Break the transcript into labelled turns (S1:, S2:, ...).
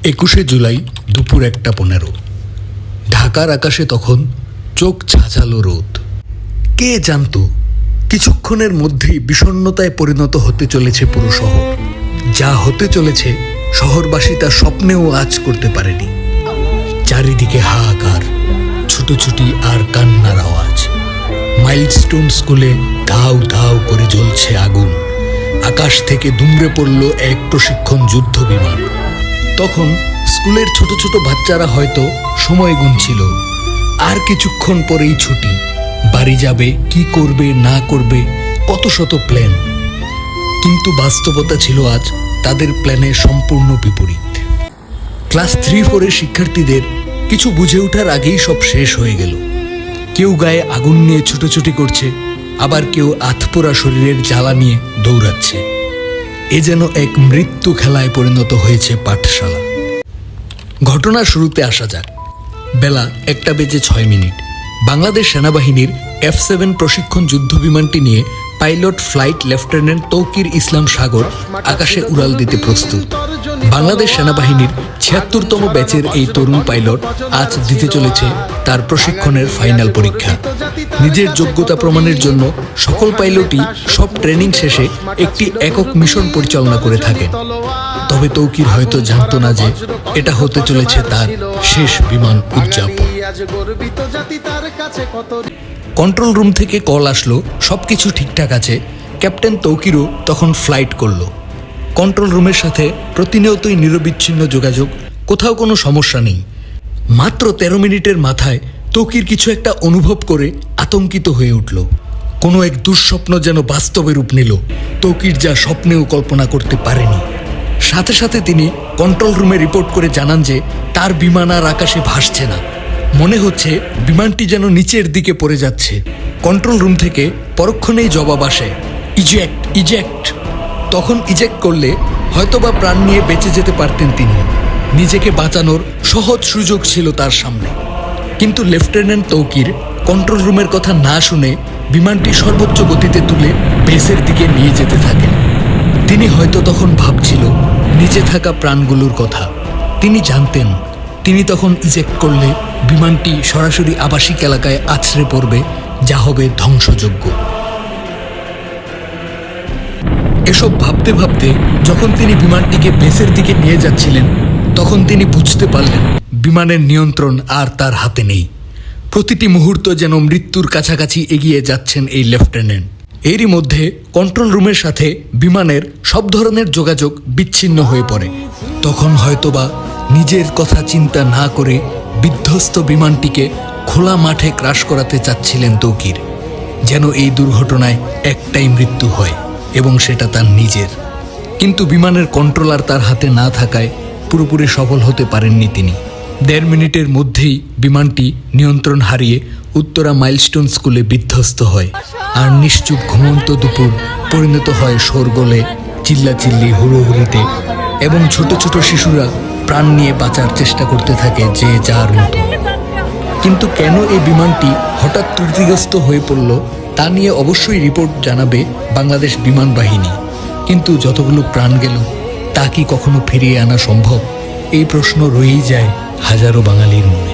S1: 21শে জুলাই দুপুর 1:15। ঢাকার আকাশে তখন চোখ ছাঁচালো রোদ। কে জানতো কিছুক্ষণের মধ্যেই বিষণ্ণতায় পরিণত হতে চলেছে পুরো শহর। যা হতে চলেছে শহরবাসী তা স্বপ্নেও আঁচ করতে পারেনি। চারিদিকে হাহাকার, ছুটোছুটি আর কান্নার আওয়াজ। মাইলস্টোন স্কুলে ধাউ ধাউ করে জ্বলছে আগুন। আকাশ থেকে দুমড়ে পড়ল এক প্রশিক্ষণ যুদ্ধ বিমান। তখন স্কুলের ছোট ছোট বাচ্চারা হয়তো সময় গুনছিল, আর কিছুক্ষণ পরেই ছুটি, বাড়ি যাবে, কি করবে না করবে, কত শত প্ল্যান। কিন্তু বাস্তবতা ছিল আজ তাদের প্ল্যানের সম্পূর্ণ বিপরীত। ক্লাস 3-4-এর শিক্ষার্থীদের কিছু বুঝে ওঠার আগেই সব শেষ হয়ে গেল। কেউ গায়ে আগুন নিয়ে ছুটোছুটি করছে, আবার কেউ আধপোড়া শরীরের জ্বালা নিয়ে দৌড়াচ্ছে। এ যেন এক মৃত্যু খেলায় পরিণত হয়েছে পাঠশালা। ঘটনার শুরুতে আসা যাক। বেলা 1:06। বাংলাদেশ সেনাবাহিনীর F-7 প্রশিক্ষণ যুদ্ধ বিমানটি নিয়ে পাইলট ফ্লাইট লেফটেন্যান্ট তৌকির ইসলাম সাগর আকাশে উড়াল দিতে প্রস্তুত। বাংলাদেশ সেনাবাহিনীর 76তম ব্যাচের এই তরুণ পাইলট আজ দিতে চলেছে তার প্রশিক্ষণের ফাইনাল পরীক্ষা। নিজের যোগ্যতা প্রমাণের জন্য সকল পাইলটই সব ট্রেনিং শেষে একটি একক মিশন পরিচালনা করে থাকেন। তবে তৌকির হয়তো জানতো না যে এটা হতে চলেছে তার শেষ বিমান উদযাপন। কন্ট্রোল রুম থেকে কল আসলো, সবকিছু ঠিকঠাক আছে। ক্যাপ্টেন তৌকিরও তখন ফ্লাইট করলো। কন্ট্রোল রুমের সাথে প্রতিনিয়তই নিরবিচ্ছিন্ন যোগাযোগ, কোথাও কোনো সমস্যা নেই। মাত্র 13 মিনিটের মাথায় তৌকির কিছু একটা অনুভব করে আতঙ্কিত হয়ে উঠল। কোনো এক দুঃস্বপ্ন যেন বাস্তবে রূপ নিল। তৌকির যা স্বপ্নেও কল্পনা করতে পারেনি। সাথে সাথে তিনি কন্ট্রোল রুমে রিপোর্ট করে জানান যে তার বিমান আর আকাশে ভাসছে না। মনে হচ্ছে বিমানটি যেন নিচের দিকে পড়ে যাচ্ছে। কন্ট্রোল রুম থেকে পরক্ষণেই জবাব আসে, ইজেক্ট ইজেক্ট। তখন ইজেক্ট করলে হয়তোবা প্রাণ নিয়ে বেঁচে যেতে পারতেন তিনি। নিজেকে বাঁচানোর সহজ সুযোগ ছিল তার সামনে। কিন্তু লেফটেন্যান্ট তৌকির কন্ট্রোল রুমের কথা না শুনে বিমানটি সর্বোচ্চ গতিতে তুলে বেসের দিকে নিয়ে যেতে থাকেন। তিনি হয়তো তখন ভাবছিল নিচে থাকা প্রাণগুলোর কথা। তিনি জানতেন তিনি তখন ইজেক্ট করলে বিমানটি সরাসরি আবাসিক এলাকায় আছড়ে পড়বে, যা হবে ধ্বংসযোগ্য। এসব ভাবতে ভাবতে যখন তিনি বিমানটিকে বেসের দিকে নিয়ে যাচ্ছিলেন, তখন তিনি বুঝতে পারলেন বিমানের নিয়ন্ত্রণ আর তার হাতে নেই। প্রতিটি মুহূর্ত যেন মৃত্যুর কাছাকাছি এগিয়ে যাচ্ছেন এই লেফটেন্যান্ট। এরই মধ্যে কন্ট্রোল রুমের সাথে বিমানের সব ধরনের যোগাযোগ বিচ্ছিন্ন হয়ে পড়ে। তখন হয়তোবা নিজের কথা চিন্তা না করে বিধ্বস্ত বিমানটিকে খোলা মাঠে ক্রাশ করাতে চাচ্ছিলেন তৌকির, যেন এই দুর্ঘটনায় একটাই মৃত্যু হয় এবং সেটা তার নিজের। কিন্তু বিমানের কন্ট্রোলার তার হাতে না থাকায় পুরোপুরি সফল হতে পারেননি তিনি। 1.5 মিনিটের মধ্যেই বিমানটি নিয়ন্ত্রণ হারিয়ে উত্তরা মাইলস্টোন স্কুলে বিধ্বস্ত হয়। আর নিশ্চুপ ঘুমন্ত দুপুর পরিণত হয় শোরগোলে, চিল্লাচিল্লি, হুড়োহুড়িতে, এবং ছোট ছোট শিশুরা প্রাণ নিয়ে বাঁচার চেষ্টা করতে থাকে যে যার মতো। কিন্তু কেন এই বিমানটি হঠাৎ ত্রুটিগ্রস্ত হয়ে পড়ল তা নিয়ে অবশ্যই রিপোর্ট জানাবে বাংলাদেশ বিমান বাহিনী। কিন্তু যতগুলো প্রাণ গেল তা কি কখনো ফিরিয়ে আনা সম্ভব? এই প্রশ্ন রয়েই যায় হাজারো বাঙালির মনে।